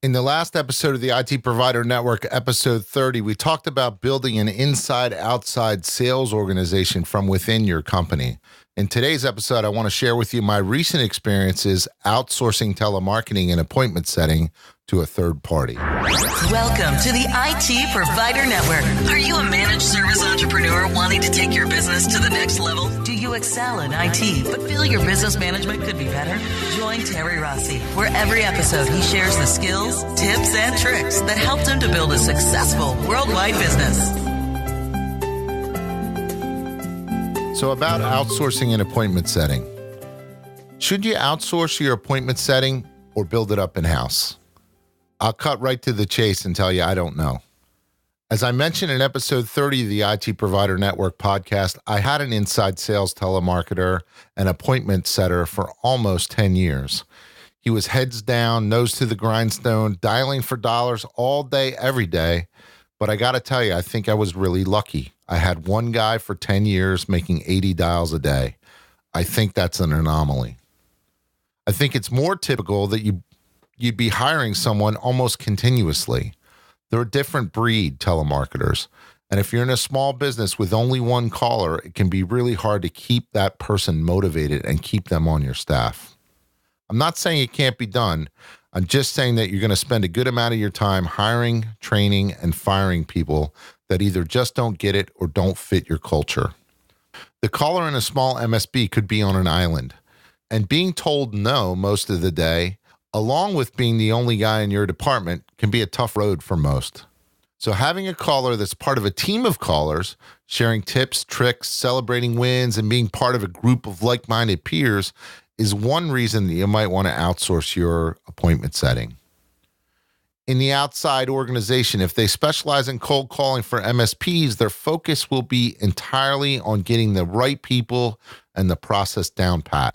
In the last episode of the IT Provider Network, episode 30, we talked about building an inside-outside sales organization from within your company. In today's episode, I want to share with you my recent experiences outsourcing telemarketing and appointment setting to a third party. Welcome to the IT Provider Network. Are you a managed service entrepreneur wanting to take your business to the next level? Do you excel in IT but feel your business management could be better? Join Terry Rossi, where every episode he shares the skills, tips, and tricks that helped him to build a successful worldwide business. So about outsourcing and appointment setting. Should you outsource your appointment setting or build it up in-house? I'll cut right to the chase and tell you I don't know. As I mentioned in episode 30 of the IT Provider Network podcast, I had an inside sales telemarketer and appointment setter for almost 10 years. He was heads down, nose to the grindstone, dialing for dollars all day, every day. But I got to tell you, I think I was really lucky. I had one guy for 10 years making 80 dials a day. I think that's an anomaly. I think it's more typical that you'd be hiring someone almost continuously. They're a different breed, telemarketers. And if you're in a small business with only one caller, it can be really hard to keep that person motivated and keep them on your staff. I'm not saying it can't be done. I'm just saying that you're going to spend a good amount of your time hiring, training, and firing people that either just don't get it or don't fit your culture. The caller in a small MSP could be on an island, and being told no most of the day, along with being the only guy in your department, can be a tough road for most. So having a caller that's part of a team of callers, sharing tips, tricks, celebrating wins, and being part of a group of like-minded peers is one reason that you might want to outsource your appointment setting. In the outside organization, if they specialize in cold calling for MSPs, their focus will be entirely on getting the right people and the process down pat.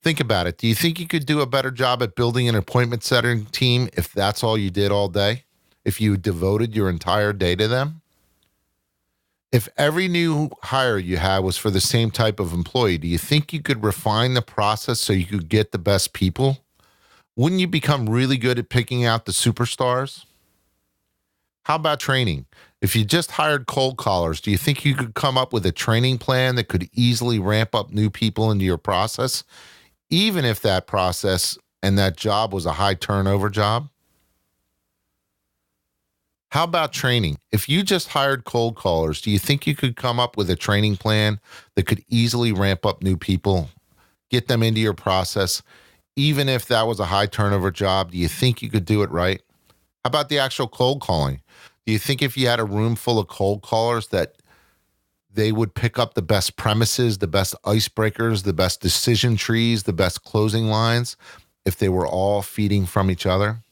Think about it. Do you think you could do a better job at building an appointment setting team if that's all you did all day? If you devoted your entire day to them? If every new hire you had was for the same type of employee, do you think you could refine the process so you could get the best people? Wouldn't you become really good at picking out the superstars? How about training? If you just hired cold callers, do you think you could come up with a training plan that could easily ramp up new people into your process, even if that process and that job was a high turnover job? How about training? If you just hired cold callers, do you think you could come up with a training plan that could easily ramp up new people, get them into your process, even if that was a high turnover job? Do you think you could do it right? How about the actual cold calling? Do you think if you had a room full of cold callers that they would pick up the best premises, the best icebreakers, the best decision trees, the best closing lines, if they were all feeding from each other?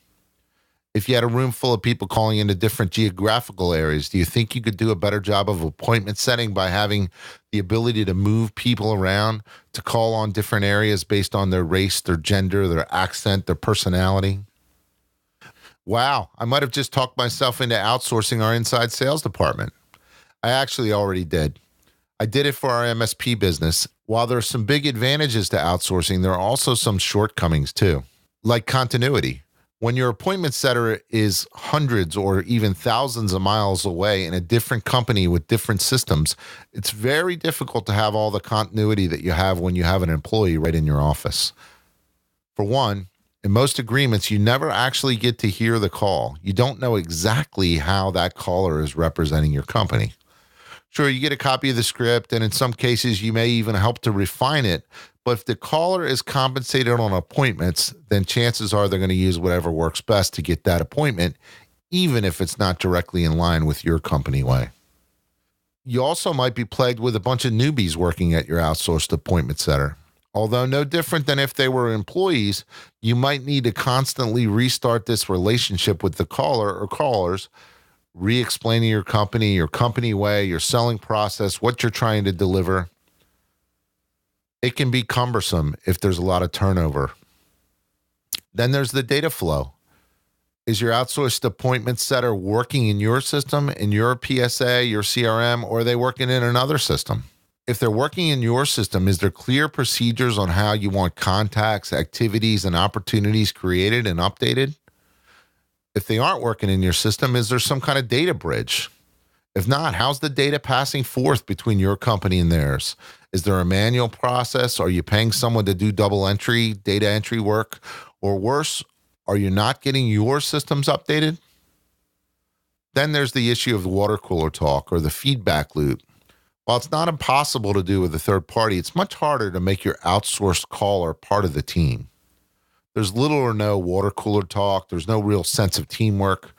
If you had a room full of people calling into different geographical areas, do you think you could do a better job of appointment setting by having the ability to move people around, to call on different areas based on their race, their gender, their accent, their personality? Wow, I might have just talked myself into outsourcing our inside sales department. I actually already did. I did it for our MSP business. While there are some big advantages to outsourcing, there are also some shortcomings too, like continuity. When your appointment setter is hundreds or even thousands of miles away in a different company with different systems, it's very difficult to have all the continuity that you have when you have an employee right in your office. For one, in most agreements, you never actually get to hear the call. You don't know exactly how that caller is representing your company. Sure, you get a copy of the script, and in some cases, you may even help to refine it. But if the caller is compensated on appointments, then chances are they're going to use whatever works best to get that appointment, even if it's not directly in line with your company way. You also might be plagued with a bunch of newbies working at your outsourced appointment setter. Although no different than if they were employees, you might need to constantly restart this relationship with the caller or callers, re-explaining your company way, your selling process, what you're trying to deliver. It can be cumbersome if there's a lot of turnover. Then there's the data flow. Is your outsourced appointment setter working in your system, in your PSA, your CRM, or are they working in another system? If they're working in your system, is there clear procedures on how you want contacts, activities, and opportunities created and updated? If they aren't working in your system, is there some kind of data bridge? If not, how's the data passing forth between your company and theirs? Is there a manual process? Are you paying someone to do double entry, data entry work? Or worse, are you not getting your systems updated? Then there's the issue of the water cooler talk or the feedback loop. While it's not impossible to do with a third party, it's much harder to make your outsourced caller part of the team. There's little or no water cooler talk. There's no real sense of teamwork,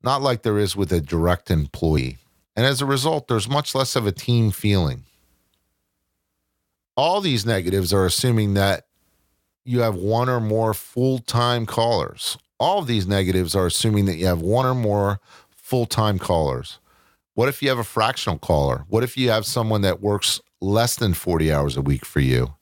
not like there is with a direct employee. And as a result, there's much less of a team feeling. All these negatives are assuming that you have one or more full-time callers. All of these negatives are assuming that you have one or more full-time callers. What if you have a fractional caller? What if you have someone that works less than 40 hours a week for you?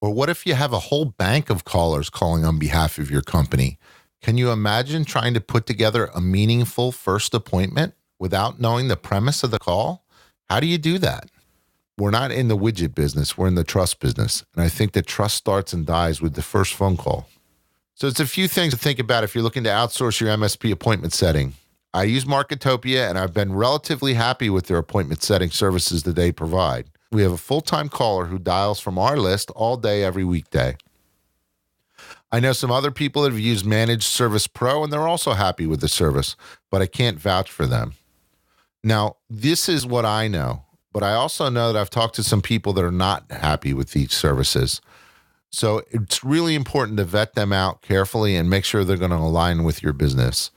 Or what if you have a whole bank of callers calling on behalf of your company? Can you imagine trying to put together a meaningful first appointment without knowing the premise of the call? How do you do that? We're not in the widget business. We're in the trust business. And I think that trust starts and dies with the first phone call. So it's a few things to think about if you're looking to outsource your MSP appointment setting. I use Marketopia, and I've been relatively happy with their appointment setting services that they provide. We have a full-time caller who dials from our list all day, every weekday. I know some other people that have used Managed Service Pro, and they're also happy with the service, but I can't vouch for them. Now, this is what I know, but I also know that I've talked to some people that are not happy with these services. So it's really important to vet them out carefully and make sure they're going to align with your business.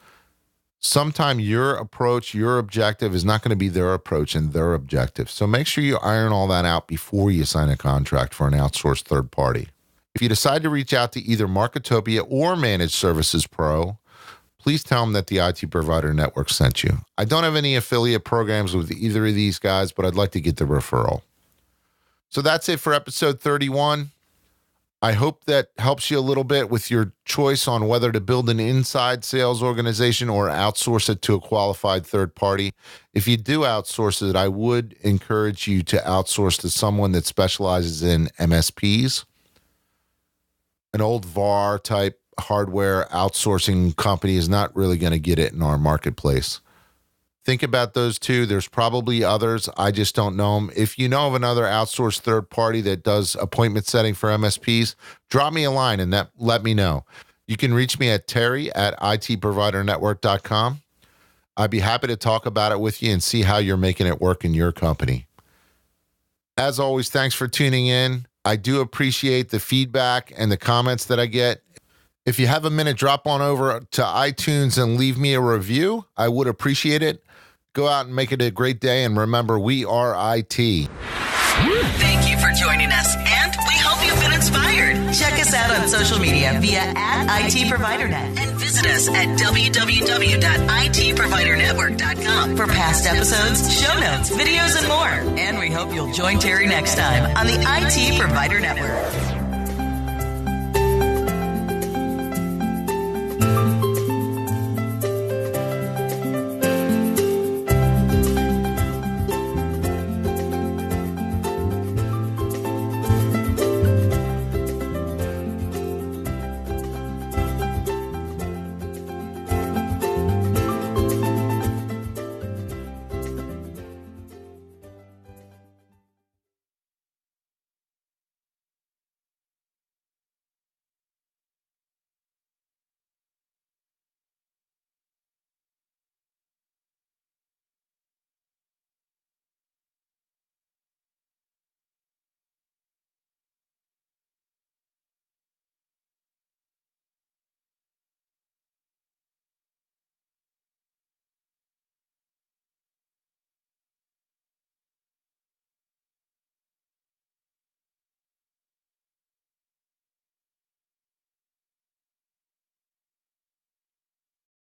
Sometimes your approach, your objective is not going to be their approach and their objective. So make sure you iron all that out before you sign a contract for an outsourced third party. If you decide to reach out to either Marketopia or Managed Services Pro, please tell them that the IT Provider Network sent you. I don't have any affiliate programs with either of these guys, but I'd like to get the referral. So that's it for episode 31. I hope that helps you a little bit with your choice on whether to build an inside sales organization or outsource it to a qualified third party. If you do outsource it, I would encourage you to outsource to someone that specializes in MSPs. An old VAR type hardware outsourcing company is not really going to get it in our marketplace. Think about those two. There's probably others. I just don't know them. If you know of another outsourced third party that does appointment setting for MSPs, drop me a line and let me know. You can reach me at terry@itprovidernetwork.com. I'd be happy to talk about it with you and see how you're making it work in your company. As always, thanks for tuning in. I do appreciate the feedback and the comments that I get. If you have a minute, drop on over to iTunes and leave me a review. I would appreciate it. Go out and make it a great day. And remember, we are IT. Thank you for joining us, and we hope you've been inspired. Check us out on social media via @ITProviderNet and visit us at www.itprovidernetwork.com for past episodes, show notes, videos, and more. And we hope you'll join Terry next time on the IT Provider Network.